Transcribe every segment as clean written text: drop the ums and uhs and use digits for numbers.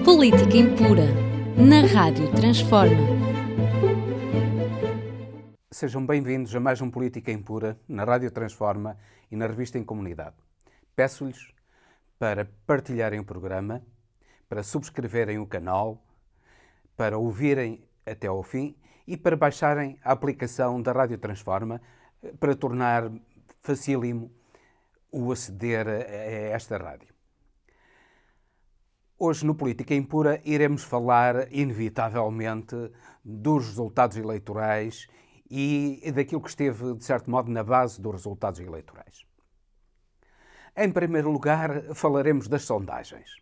Política Impura, na Rádio Transforma. Sejam bem-vindos a mais um Política Impura, na Rádio Transforma e na Revista em Comunidade. Peço-lhes para partilharem o programa, para subscreverem o canal, para ouvirem até ao fim e para baixarem a aplicação da Rádio Transforma para tornar facílimo o aceder a esta rádio. Hoje, no Política Impura, iremos falar, inevitavelmente, dos resultados eleitorais e daquilo que esteve, de certo modo, na base dos resultados eleitorais. Em primeiro lugar, falaremos das sondagens.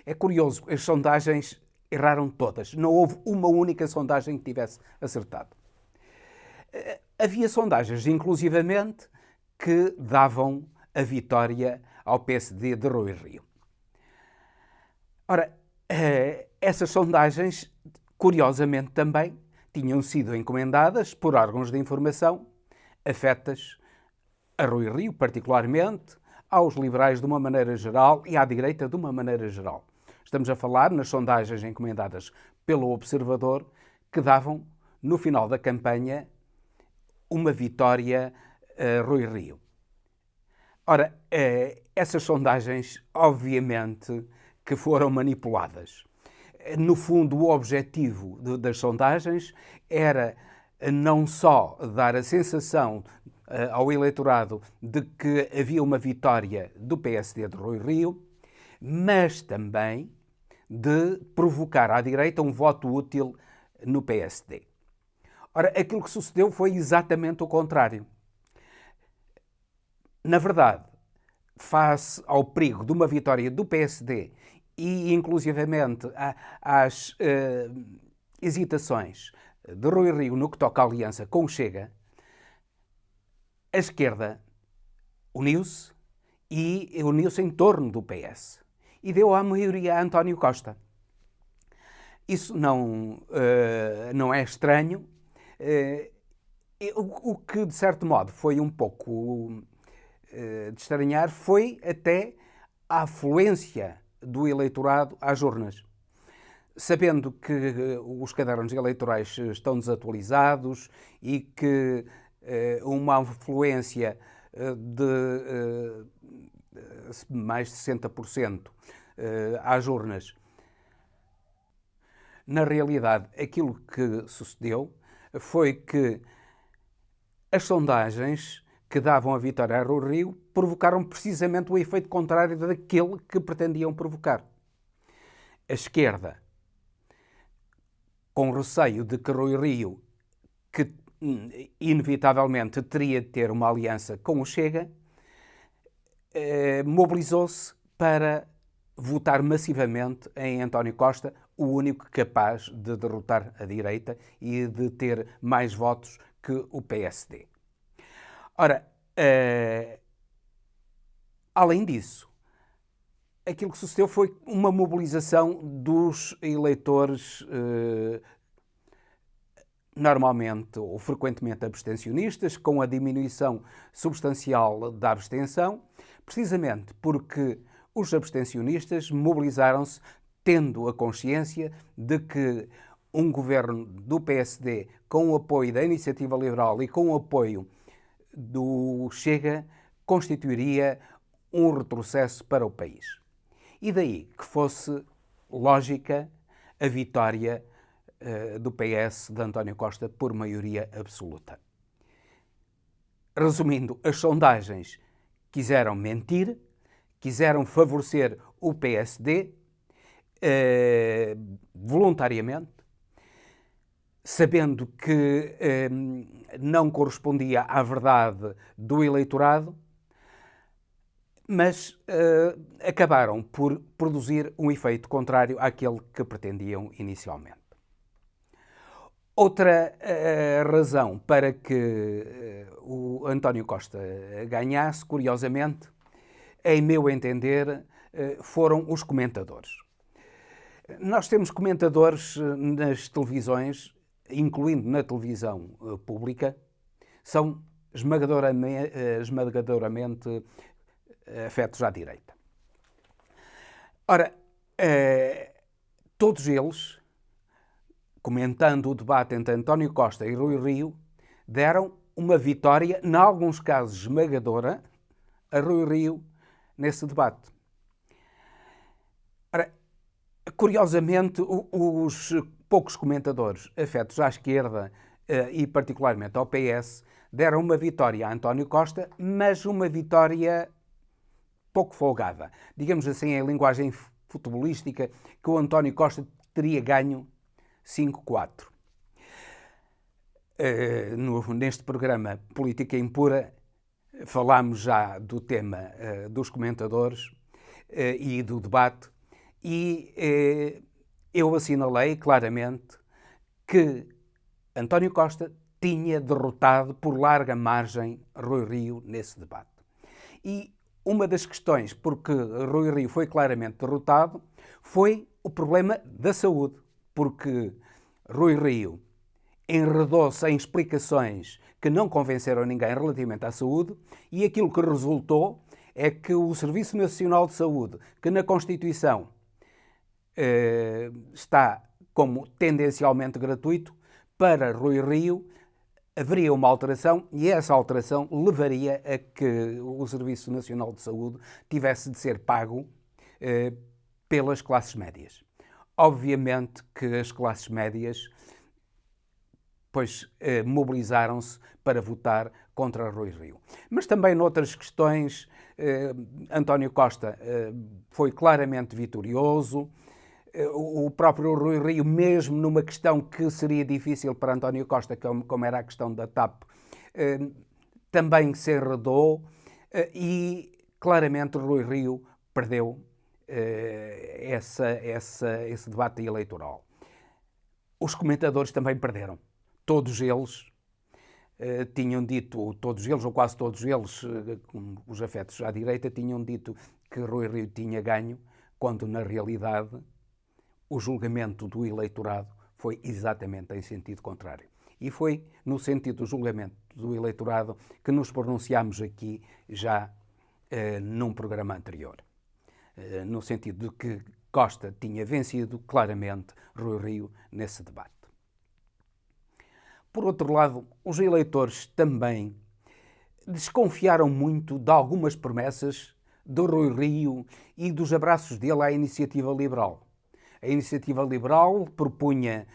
É curioso, as sondagens erraram todas. Não houve uma única sondagem que tivesse acertado. Havia sondagens, inclusivamente, que davam a vitória ao PSD de Rui Rio. Ora, essas sondagens, curiosamente também, tinham sido encomendadas por órgãos de informação afetas a Rui Rio, particularmente, aos liberais de uma maneira geral e à direita de uma maneira geral. Estamos a falar nas sondagens encomendadas pelo Observador que davam, no final da campanha, uma vitória a Rui Rio. Ora, essas sondagens, obviamente, que foram manipuladas. No fundo, o objetivo das sondagens era não só dar a sensação ao eleitorado de que havia uma vitória do PSD de Rui Rio, mas também de provocar à direita um voto útil no PSD. Ora, aquilo que sucedeu foi exatamente o contrário. Na verdade, face ao perigo de uma vitória do PSD e, inclusivamente, às hesitações de Rui Rio no que toca à aliança com o Chega, a esquerda uniu-se e uniu-se em torno do PS e deu a maioria a António Costa. Isso não é estranho. O que, de certo modo, foi um pouco de estranhar foi até a afluência do eleitorado às urnas. Sabendo que os cadernos eleitorais estão desatualizados e que uma afluência de mais de 60% às urnas, na realidade, aquilo que sucedeu foi que as sondagens que davam a vitória a Rui Rio provocaram precisamente o efeito contrário daquele que pretendiam provocar. A esquerda, com receio de que Rui Rio, que inevitavelmente teria de ter uma aliança com o Chega, mobilizou-se para votar massivamente em António Costa, o único capaz de derrotar a direita e de ter mais votos que o PSD. Ora, além disso, aquilo que sucedeu foi uma mobilização dos eleitores normalmente ou frequentemente abstencionistas, com a diminuição substancial da abstenção, precisamente porque os abstencionistas mobilizaram-se tendo a consciência de que um governo do PSD, com o apoio da Iniciativa Liberal e com o apoio do Chega, constituiria um retrocesso para o país. E daí que fosse lógica a vitória do PS de António Costa por maioria absoluta. Resumindo, as sondagens quiseram mentir, quiseram favorecer o PSD voluntariamente, sabendo que não correspondia à verdade do eleitorado, mas acabaram por produzir um efeito contrário àquele que pretendiam inicialmente. Outra razão para que o António Costa ganhasse, curiosamente, em meu entender, foram os comentadores. Nós temos comentadores nas televisões, incluindo na televisão pública, são esmagadoramente afetos à direita. Ora, todos eles, comentando o debate entre António Costa e Rui Rio, deram uma vitória, em alguns casos esmagadora, a Rui Rio nesse debate. Ora, curiosamente, os poucos comentadores afetos à esquerda e particularmente ao PS deram uma vitória a António Costa, mas uma vitória pouco folgada. Digamos assim, em linguagem futebolística, que o António Costa teria ganho 5-4. Neste programa Política Impura falámos já do tema dos comentadores e do debate e eu assinalei claramente que António Costa tinha derrotado por larga margem Rui Rio nesse debate. E uma das questões por que Rui Rio foi claramente derrotado foi o problema da saúde, porque Rui Rio enredou-se em explicações que não convenceram ninguém relativamente à saúde e aquilo que resultou é que o Serviço Nacional de Saúde, que na Constituição está como tendencialmente gratuito, para Rui Rio haveria uma alteração e essa alteração levaria a que o Serviço Nacional de Saúde tivesse de ser pago pelas classes médias. Obviamente que as classes médias mobilizaram-se para votar contra Rui Rio. Mas também noutras questões, António Costa foi claramente vitorioso. O próprio Rui Rio, mesmo numa questão que seria difícil para António Costa, como era a questão da TAP, também se enredou e claramente Rui Rio perdeu esse debate eleitoral. Os comentadores também perderam. Todos eles tinham dito, todos eles ou quase todos eles, os afetos à direita, tinham dito que Rui Rio tinha ganho, quando na realidade o julgamento do eleitorado foi exatamente em sentido contrário. E foi no sentido do julgamento do eleitorado que nos pronunciámos aqui já num programa anterior. No sentido de que Costa tinha vencido claramente Rui Rio nesse debate. Por outro lado, os eleitores também desconfiaram muito de algumas promessas do Rui Rio e dos abraços dele à iniciativa liberal. A iniciativa liberal propunha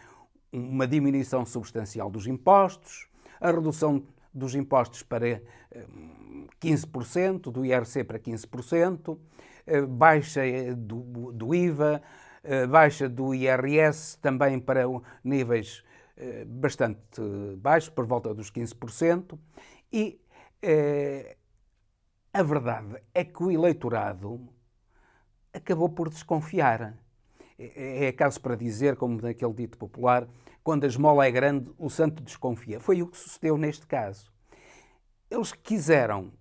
uma diminuição substancial dos impostos, a redução dos impostos para 15%, do IRC para 15%, baixa do IVA, baixa do IRS também para níveis bastante baixos, por volta dos 15%, e a verdade é que o eleitorado acabou por desconfiar. É caso para dizer, como naquele dito popular, quando a esmola é grande, o santo desconfia. Foi o que sucedeu neste caso. Eles quiseram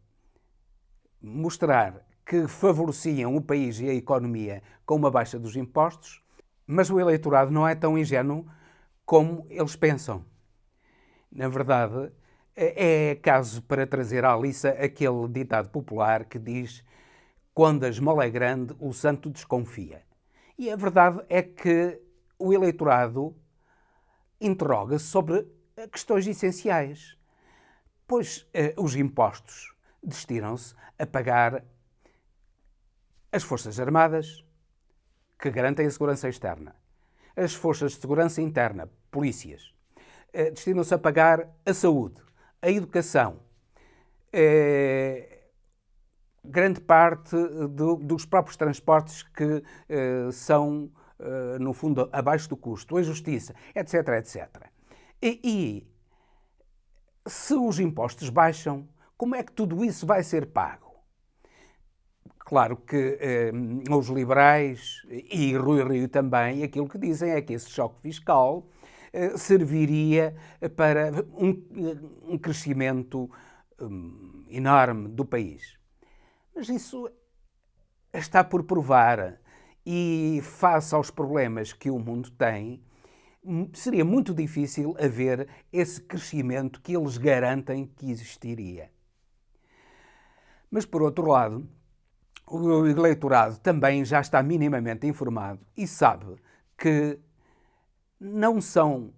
mostrar que favoreciam o país e a economia com uma baixa dos impostos, mas o eleitorado não é tão ingênuo como eles pensam. Na verdade, é caso para trazer à liça aquele ditado popular que diz: quando a esmola é grande, o santo desconfia. E a verdade é que o eleitorado interroga-se sobre questões essenciais, pois os impostos destinam-se a pagar as Forças Armadas, que garantem a segurança externa, as Forças de Segurança Interna, polícias, destinam-se a pagar a saúde, a educação, grande parte dos próprios transportes que são, no fundo, abaixo do custo, a justiça, etc, etc. E se os impostos baixam, como é que tudo isso vai ser pago? Claro que os liberais e Rui Rio também, aquilo que dizem é que esse choque fiscal serviria para um crescimento enorme do país. Mas isso está por provar e, face aos problemas que o mundo tem, seria muito difícil haver esse crescimento que eles garantem que existiria. Mas, por outro lado, o eleitorado também já está minimamente informado e sabe que não são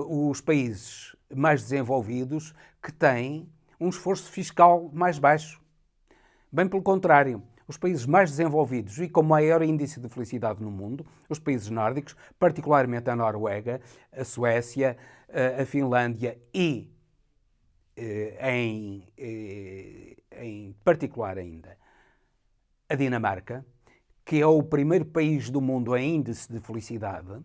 os países mais desenvolvidos que têm um esforço fiscal mais baixo. Bem pelo contrário, os países mais desenvolvidos e com maior índice de felicidade no mundo, os países nórdicos, particularmente a Noruega, a Suécia, a Finlândia e, em particular ainda, a Dinamarca, que é o primeiro país do mundo em índice de felicidade,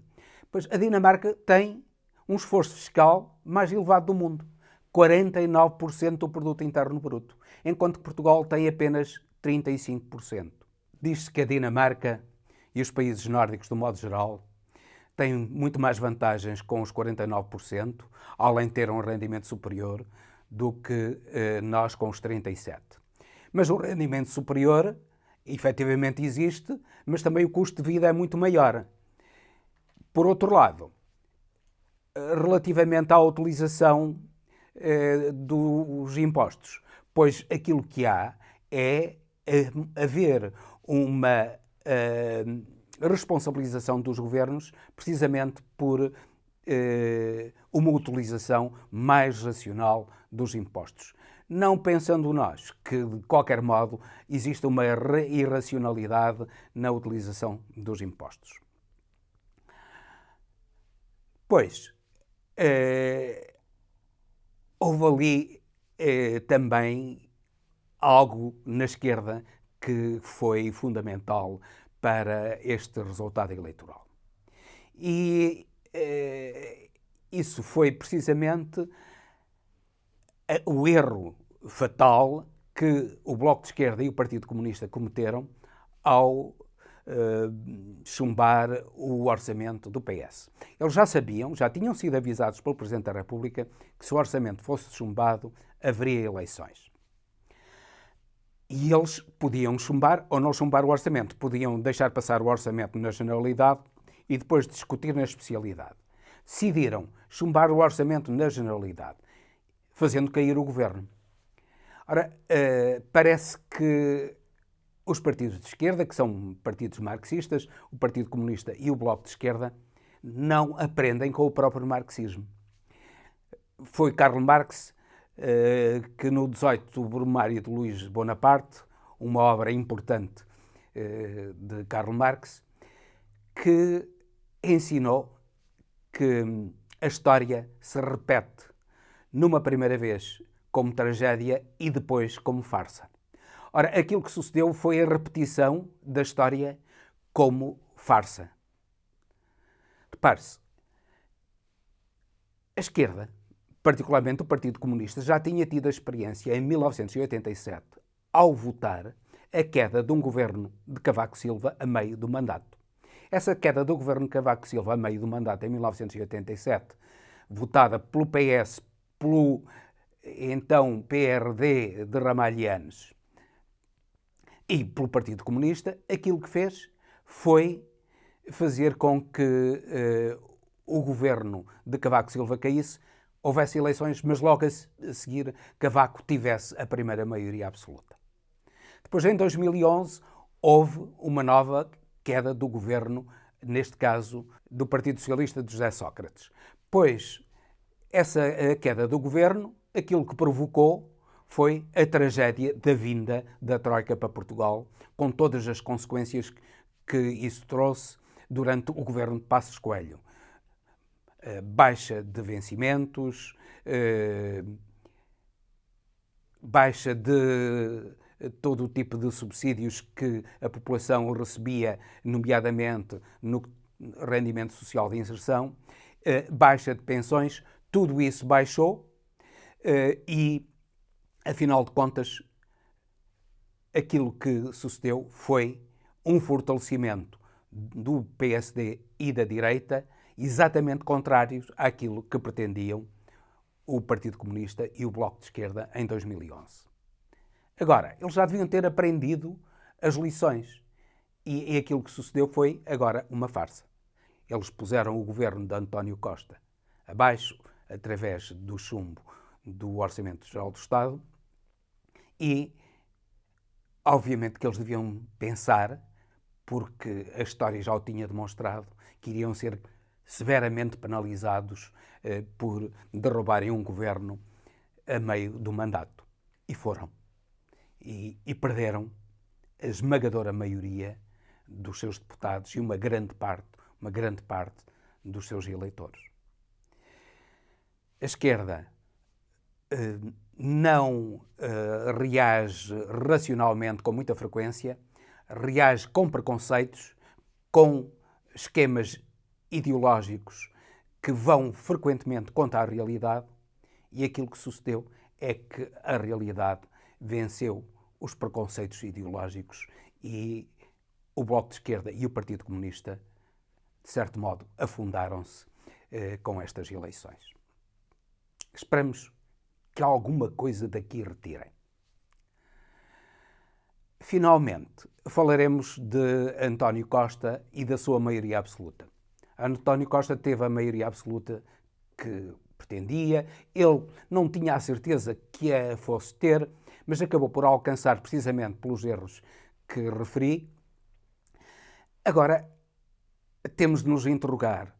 pois a Dinamarca tem um esforço fiscal mais elevado do mundo, 49% do produto interno bruto, enquanto que Portugal tem apenas 35%. Diz-se que a Dinamarca e os países nórdicos, do modo geral, têm muito mais vantagens com os 49%, além de ter um rendimento superior, do que nós com os 37%. Mas o rendimento superior efetivamente existe, mas também o custo de vida é muito maior. Por outro lado, relativamente à utilização dos impostos, pois aquilo que há é haver uma responsabilização dos governos precisamente por uma utilização mais racional dos impostos. Não pensando nós que, de qualquer modo, existe uma irracionalidade na utilização dos impostos. Pois, houve ali também algo na esquerda que foi fundamental para este resultado eleitoral. E isso foi precisamente o erro fatal que o Bloco de Esquerda e o Partido Comunista cometeram ao chumbar o orçamento do PS. Eles já sabiam, já tinham sido avisados pelo Presidente da República que se o orçamento fosse chumbado, haveria eleições. E eles podiam chumbar ou não chumbar o orçamento. Podiam deixar passar o orçamento na generalidade e depois discutir na especialidade. Decidiram chumbar o orçamento na generalidade, fazendo cair o governo. Ora, parece que os partidos de esquerda, que são partidos marxistas, o Partido Comunista e o Bloco de Esquerda, não aprendem com o próprio marxismo. Foi Karl Marx que no 18 Brumário de Luís Bonaparte, uma obra importante de Karl Marx, que ensinou que a história se repete numa primeira vez como tragédia e depois como farsa. Ora, aquilo que sucedeu foi a repetição da história como farsa. Repare-se, a esquerda, particularmente o Partido Comunista, já tinha tido a experiência em 1987, ao votar a queda de um governo de Cavaco Silva a meio do mandato. Essa queda do governo de Cavaco Silva a meio do mandato, em 1987, votada pelo PS, pelo então PRD de Ramalhianes e pelo Partido Comunista, aquilo que fez foi fazer com que o governo de Cavaco Silva caísse, houvesse eleições, mas logo a seguir Cavaco tivesse a primeira maioria absoluta. Depois, em 2011, houve uma nova queda do governo, neste caso do Partido Socialista de José Sócrates. Pois, essa queda do governo, aquilo que provocou foi a tragédia da vinda da Troika para Portugal, com todas as consequências que isso trouxe durante o governo de Passos Coelho. Baixa de vencimentos, baixa de todo o tipo de subsídios que a população recebia, nomeadamente no rendimento social de inserção, baixa de pensões, tudo isso baixou e, afinal de contas, aquilo que sucedeu foi um fortalecimento do PSD e da direita, exatamente contrários àquilo que pretendiam o Partido Comunista e o Bloco de Esquerda em 2011. Agora, eles já deviam ter aprendido as lições e aquilo que sucedeu foi agora uma farsa. Eles puseram o governo de António Costa abaixo, através do chumbo do Orçamento Geral do Estado, e obviamente que eles deviam pensar, porque a história já o tinha demonstrado, que iriam ser severamente penalizados por derrubarem um governo a meio do mandato. E foram. E perderam a esmagadora maioria dos seus deputados e uma grande parte dos seus eleitores. A esquerda não reage racionalmente com muita frequência, reage com preconceitos, com esquemas ideológicos que vão frequentemente contra a realidade, e aquilo que sucedeu é que a realidade venceu os preconceitos ideológicos e o Bloco de Esquerda e o Partido Comunista, de certo modo, afundaram-se com estas eleições. Esperamos que alguma coisa daqui retirem. Finalmente, falaremos de António Costa e da sua maioria absoluta. António Costa teve a maioria absoluta que pretendia. Ele não tinha a certeza que a fosse ter, mas acabou por alcançar precisamente pelos erros que referi. Agora, temos de nos interrogar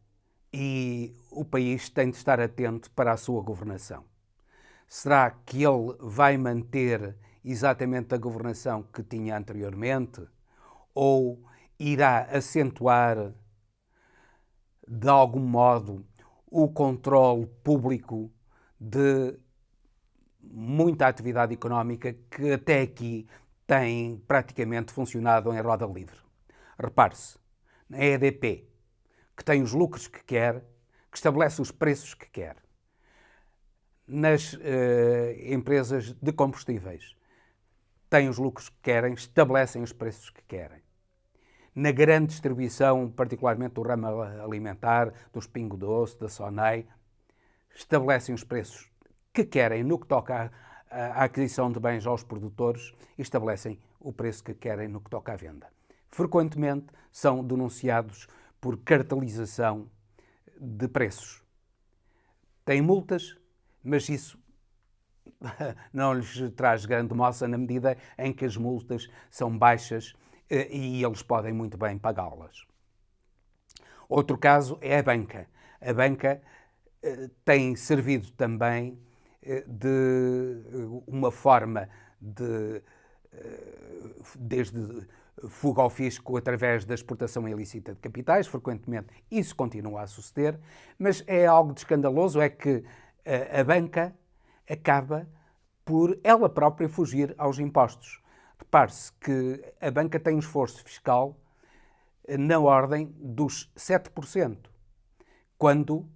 e o país tem de estar atento para a sua governação. Será que ele vai manter exatamente a governação que tinha anteriormente? Ou irá acentuar, de algum modo, o controle público de muita atividade económica que até aqui tem praticamente funcionado em roda livre? Repare-se, na EDP, que tem os lucros que quer, que estabelece os preços que quer. Nas empresas de combustíveis, têm os lucros que querem, estabelecem os preços que querem. Na grande distribuição, particularmente do ramo alimentar, dos Pingo Doce, da Sonei, estabelecem os preços que querem no que toca à aquisição de bens aos produtores e estabelecem o preço que querem no que toca à venda. Frequentemente são denunciados por cartelização de preços. Têm multas, mas isso não lhes traz grande moça na medida em que as multas são baixas e eles podem muito bem pagá-las. Outro caso é a banca. A banca tem servido também de uma forma de, desde fuga ao fisco através da exportação ilícita de capitais, frequentemente isso continua a suceder, mas é algo de escandaloso, é que a banca acaba por ela própria fugir aos impostos. Repare-se que a banca tem um esforço fiscal na ordem dos 7%, quando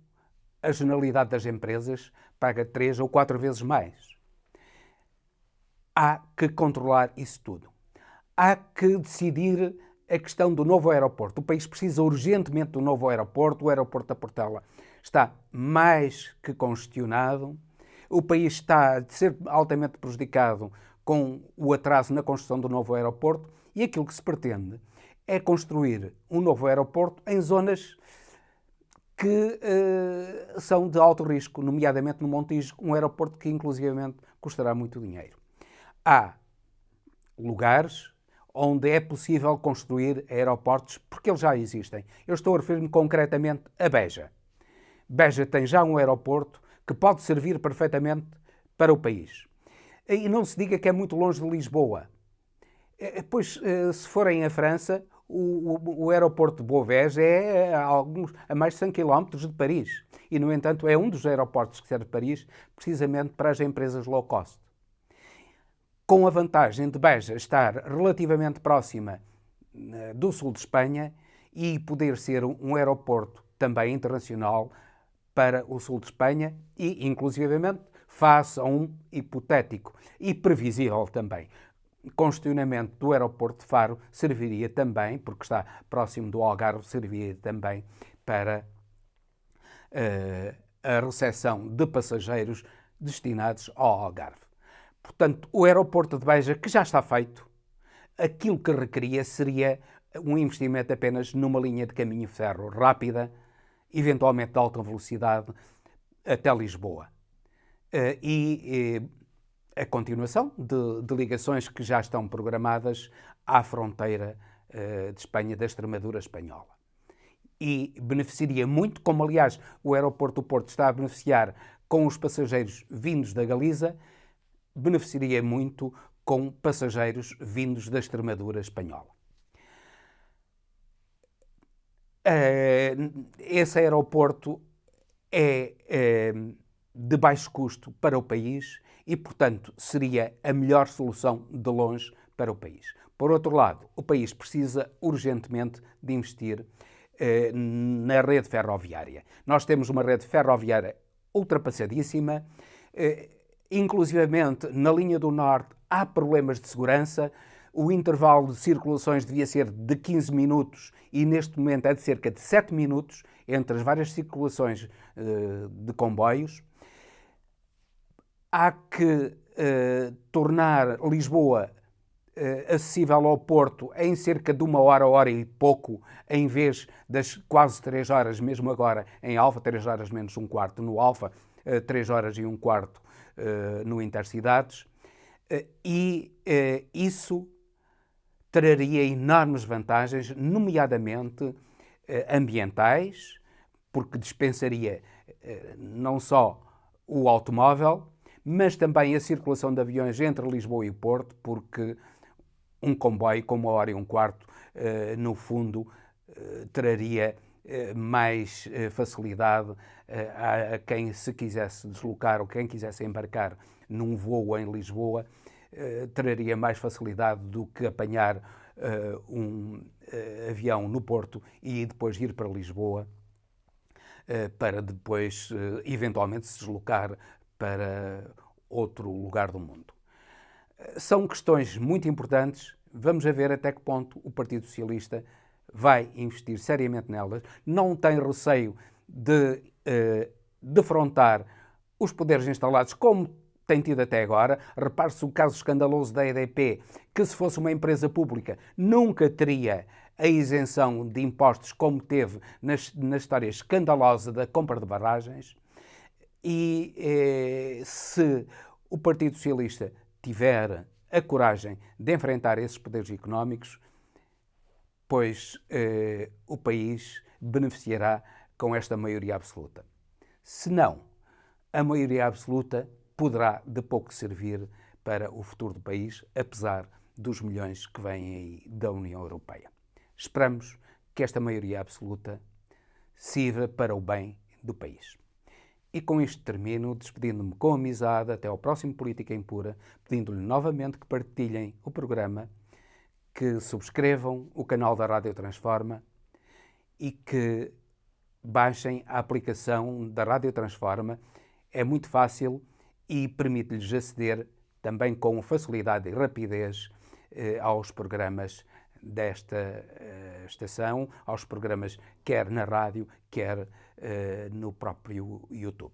a generalidade das empresas paga 3 ou 4 vezes mais. Há que controlar isso tudo. Há que decidir a questão do novo aeroporto. O país precisa urgentemente do novo aeroporto. O aeroporto da Portela está mais que congestionado. O país está a ser altamente prejudicado com o atraso na construção do novo aeroporto e aquilo que se pretende é construir um novo aeroporto em zonas que são de alto risco, nomeadamente no Montijo, um aeroporto que inclusivamente custará muito dinheiro. Há lugares onde é possível construir aeroportos porque eles já existem. Eu estou a referir-me concretamente a Beja. Beja tem já um aeroporto que pode servir perfeitamente para o país. E não se diga que é muito longe de Lisboa. Pois, se forem à França, o aeroporto de Beauvais é a mais de 100 km de Paris. E, no entanto, é um dos aeroportos que serve Paris precisamente para as empresas low cost. Com a vantagem de Beja estar relativamente próxima do sul de Espanha e poder ser um aeroporto também internacional para o sul de Espanha e, inclusivamente, face a um hipotético e previsível também congestionamento do aeroporto de Faro, serviria também, porque está próximo do Algarve, serviria também para a recepção de passageiros destinados ao Algarve. Portanto, o aeroporto de Beja, que já está feito, aquilo que requeria seria um investimento apenas numa linha de caminho de ferro rápida, eventualmente de alta velocidade, até Lisboa. E a continuação de ligações que já estão programadas à fronteira de Espanha, da Extremadura espanhola. E beneficiaria muito, como aliás o aeroporto do Porto está a beneficiar com os passageiros vindos da Galiza, beneficiaria muito com passageiros vindos da Extremadura espanhola. Esse aeroporto é de baixo custo para o país e, portanto, seria a melhor solução de longe para o país. Por outro lado, o país precisa urgentemente de investir na rede ferroviária. Nós temos uma rede ferroviária ultrapassadíssima, inclusivamente na linha do Norte há problemas de segurança, o intervalo de circulações devia ser de 15 minutos e neste momento é de cerca de 7 minutos entre as várias circulações de comboios. Há que tornar Lisboa acessível ao Porto em cerca de 1 hora, hora e pouco, em vez das quase 3 horas, mesmo agora em Alfa, 3 horas menos um quarto no Alfa, 3 horas e um quarto no Intercidades. Isso traria enormes vantagens, nomeadamente ambientais, porque dispensaria não só o automóvel, mas também a circulação de aviões entre Lisboa e Porto, porque um comboio com 1 hora e um quarto, no fundo, traria mais facilidade a quem se quisesse deslocar ou quem quisesse embarcar num voo em Lisboa, traria mais facilidade do que apanhar um avião no Porto e depois ir para Lisboa, para depois eventualmente se deslocar para outro lugar do mundo. São questões muito importantes. Vamos ver até que ponto o Partido Socialista vai investir seriamente nelas. Não tem receio de defrontar os poderes instalados, como tem tido até agora. Repare-se o caso escandaloso da EDP, que se fosse uma empresa pública nunca teria a isenção de impostos como teve na história escandalosa da compra de barragens. E se o Partido Socialista tiver a coragem de enfrentar esses poderes económicos, pois o país beneficiará com esta maioria absoluta. Se não, a maioria absoluta poderá de pouco servir para o futuro do país, apesar dos milhões que vêm aí da União Europeia. Esperamos que esta maioria absoluta sirva para o bem do país. E com isto termino, despedindo-me com amizade até ao próximo Política Impura, pedindo-lhe novamente que partilhem o programa, que subscrevam o canal da Rádio Transforma e que baixem a aplicação da Rádio Transforma. É muito fácil e permite-lhes aceder também com facilidade e rapidez aos programas desta estação, aos programas quer na rádio, quer no próprio YouTube.